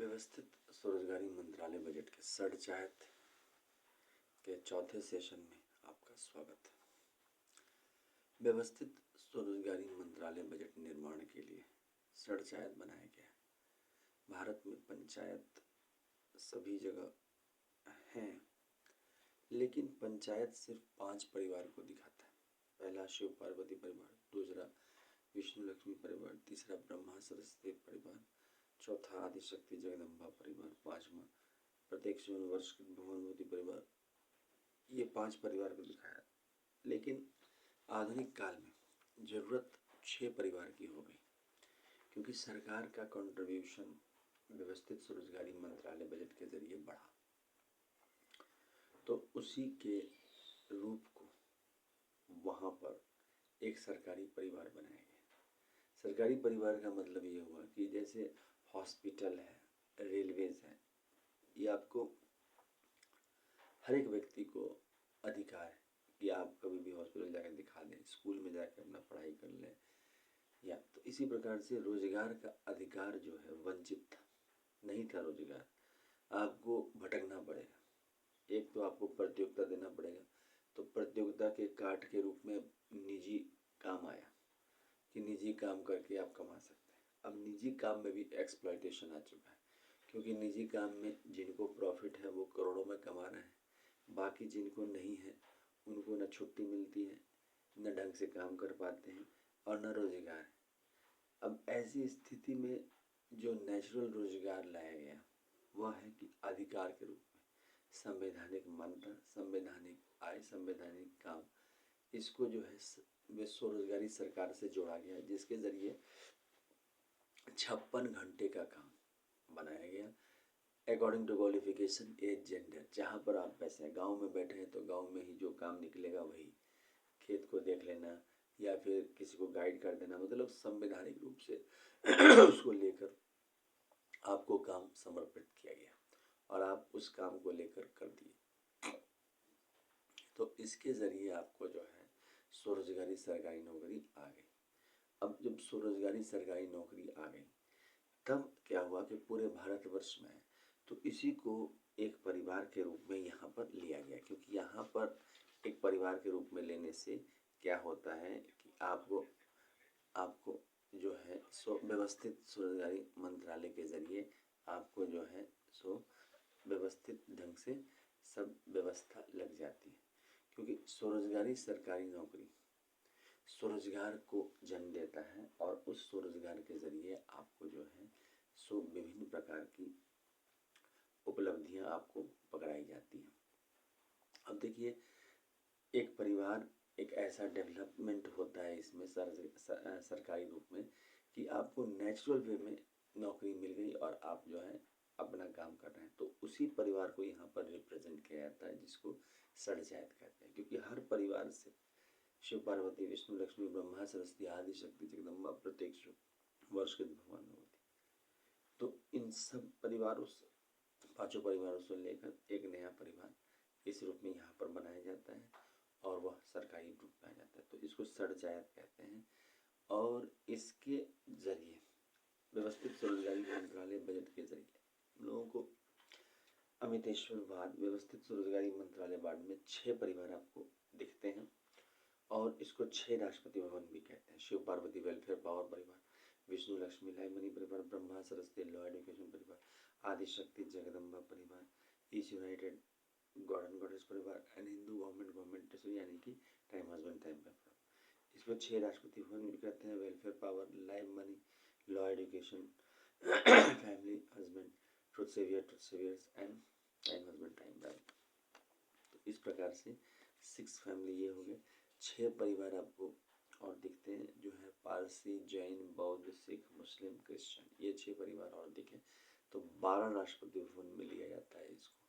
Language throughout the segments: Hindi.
व्यवस्थित स्वरोजगारी मंत्रालय बजट के षडचायत के चौथे सेशन में आपका स्वागत है। व्यवस्थित स्वरोजगारी मंत्रालय बजट निर्माण के लिए षडचायत बनाया गया है। भारत में पंचायत सभी जगह हैं, लेकिन पंचायत सिर्फ 5 परिवार को दिखाता है। पहला शिव पार्वती परिवार, दूसरा विष्णु लक्ष्मी परिवार, तीसरा ब्रह्मा सरस्वती परिवार, चौथा आदिशक्ति जगदम्बा परिवार, पांचवा प्रत्येक वर्ष भुवनवती परिवार। ये 5 परिवार को दिखाया, लेकिन आधुनिक काल में जरूरत 6 परिवार की हो गई, क्योंकि सरकार का कंट्रीब्यूशन व्यवस्थित स्वरोजगारी मंत्रालय बजट के जरिए बढ़ा। तो उसी के रूप को वहां पर एक सरकारी परिवार बनाया गया। सरकारी परिवार का मतलब ये हुआ कि जैसे हॉस्पिटल है, रेलवेज है, ये आपको हर एक व्यक्ति को अधिकार है कि आप कभी भी हॉस्पिटल जाकर दिखा दें, स्कूल में जाकर अपना पढ़ाई कर लें, या तो इसी प्रकार से रोजगार का अधिकार जो है वंचित था, नहीं था रोजगार। आपको भटकना पड़ेगा। एक तो आपको प्रतियोगिता देना पड़ेगा, तो प्रतियोगिता के काट के रूप में निजी काम आया कि निजी काम करके आप कमा सकते हैं। अब निजी काम में भी एक्सप्लॉयटेशन आ चुका है, क्योंकि निजी काम में जिनको प्रॉफिट है वो करोड़ों में कमा रहे हैं, बाकी जिनको नहीं है उनको न छुट्टी मिलती है, न ढंग से काम कर पाते हैं और न रोजगार है। अब ऐसी स्थिति में जो नेचुरल रोजगार लाया गया वह है कि अधिकार के रूप में संवैधानिक मान्यता, संवैधानिक आय, संवैधानिक काम, इसको जो है स्वरोजगारी सरकार से जोड़ा गया, जिसके जरिए 56 घंटे का काम बनाया गया according to qualification, age, gender. जहाँ पर आप पैसे हैं, गाँव में बैठे हैं तो गाँव में ही जो काम निकलेगा वही, खेत को देख लेना या फिर किसी को गाइड कर देना, मतलब संवैधानिक रूप से उसको लेकर आपको काम समर्पित किया गया और आप उस काम को लेकर कर दिए। तो इसके जरिए आपको जो है स्वरोजगारी सरकारी नौकरी आ गई। अब जब स्वरोजगारी सरकारी नौकरी आ गई तब क्या हुआ कि पूरे भारतवर्ष में, तो इसी को एक परिवार के रूप में यहाँ पर लिया गया, क्योंकि यहाँ पर एक परिवार के रूप में लेने से क्या होता है कि आपको जो है व्यवस्थित स्वरोजगारी मंत्रालय के जरिए आपको जो है व्यवस्थित ढंग से सब व्यवस्था लग जाती है, क्योंकि स्वरोजगारी सरकारी नौकरी स्वरोजगार को जन्म देता है और उस स्वरोजगार के जरिए आपको जो है विभिन्न प्रकार की उपलब्धियां आपको पकड़ाई जाती हैं। अब देखिए, एक परिवार एक ऐसा डेवलपमेंट होता है इसमें सरकारी रूप में कि आपको नेचुरल वे में नौकरी मिल गई और आप जो है अपना काम कर रहे हैं, तो उसी परिवार को यहाँ पर रिप्रेजेंट किया जाता है, जिसको षडचायत कहते हैं। क्योंकि हर परिवार से शिव पार्वती, विष्णु लक्ष्मी, ब्रह्मा सरस्वती, आदिशक्ति जगदम्बा प्रत्येक वर्ष के भगवान होती, तो इन सब परिवारों से, 5 परिवारों से लेकर एक नया परिवार इस रूप में यहाँ पर बनाया जाता है और वह सरकारी रूप में आ जाता है, तो इसको षडचायत कहते हैं। और इसके जरिए व्यवस्थित स्वरोजगारी मंत्रालय बजट के जरिए लोगों को अमितेश्वरवाद व्यवस्थित स्वरोजगारी मंत्रालय वार्ड में 6 परिवार आपको दिखते हैं और इसको 6 राष्ट्रपति भवन भी कहते हैं। शिव पार्वती वेलफेयर पावर परिवार, विष्णु लक्ष्मी लाइमनी परिवार, ब्रह्मा सरस्वती लॉ एजुकेशन परिवार, आदिशक्ति जगदम्बा परिवार, east United God and goddess परिवार एंड हिंदू गवर्नमेंट यानी कि टाइम हस्बैंड टाइम परिवार। इसमें 6 राष्ट्रपति भवन भी कहते हैं। Welfare power, live money, law education, family husband, truth saviours and time husband time wife. तो इस प्रकार से 6 फैमिली ये हो गए। 6 परिवार आपको और दिखते हैं, जो है पारसी, जैन, बौद्ध, सिख, मुस्लिम, क्रिश्चियन, ये 6 परिवार और दिखे, तो 12 राष्ट्रपति भवन में लिया जाता है इसको।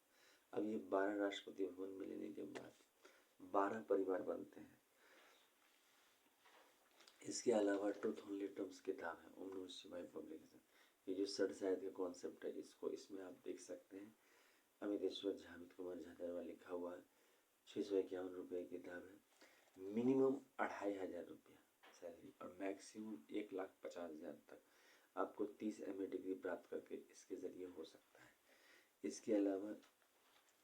अब ये 12 राष्ट्रपति भवन में लेने के बाद 12 परिवार बनते हैं। इसके अलावा ट्रुथ ओनली टर्म्स किताब है, ओम नमः शिवाय पब्लिकेशन, ये जो षडचायत का कॉन्सेप्ट है, इसको इसमें आप देख सकते हैं। अमितेश्वर झा, अमित कुमार झा द्वारा लिखा हुआ है। 651 रुपये की किताब है। मिनिमम 2500 रुपया सैलरी और मैक्सिमम 1,50,000 तक आपको 30 MA डिग्री प्राप्त करके इसके जरिए हो इसके अलावा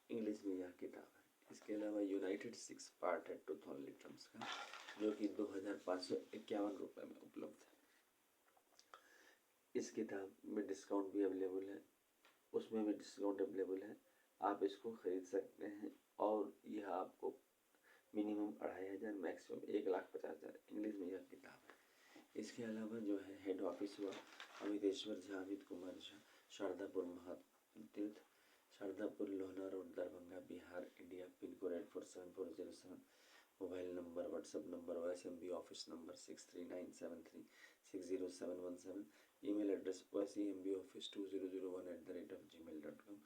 इंग्लिश में यह किताब है। इसके अलावा यूनाइटेड 6 पार्ट है 2000 लिटर्स का, जो कि 2551 रुपये में उपलब्ध है। इस किताब में डिस्काउंट भी अवेलेबल है, उसमें भी डिस्काउंट अवेलेबल है, आप इसको खरीद सकते हैं। और यह आपको मिनिमम 2500, मैक्सिमम 1,50,000 इंग्लिश में यह किताब है। इसके अलावा जो है हेड ऑफिस हुआ Amiteshwar Jha, Amit Kumar Jha, Shardapur Mahatirth, Shardapur Lohna road, Darbhanga, Bihar, India. Pin code 847407। Mobile number, WhatsApp number, OSMB office number 6397360717। Email address OSEMBoffice2001@gmail.com।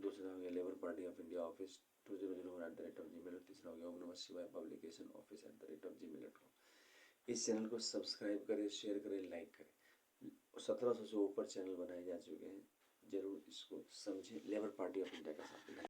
दूसरा हो गया Labour Party of India office 2001@gmail। तीसरा हो गया ओम नमः शिवाय पब्लिकेशन ऑफिस@gmail.com। इस चैनल को सब्सक्राइब करें, शेयर करें, लाइक करें। 1700 से ऊपर चैनल बनाए जा चुके हैं, जरूर इसको समझें। लेबर पार्टी ऑफ इंडिया का साथ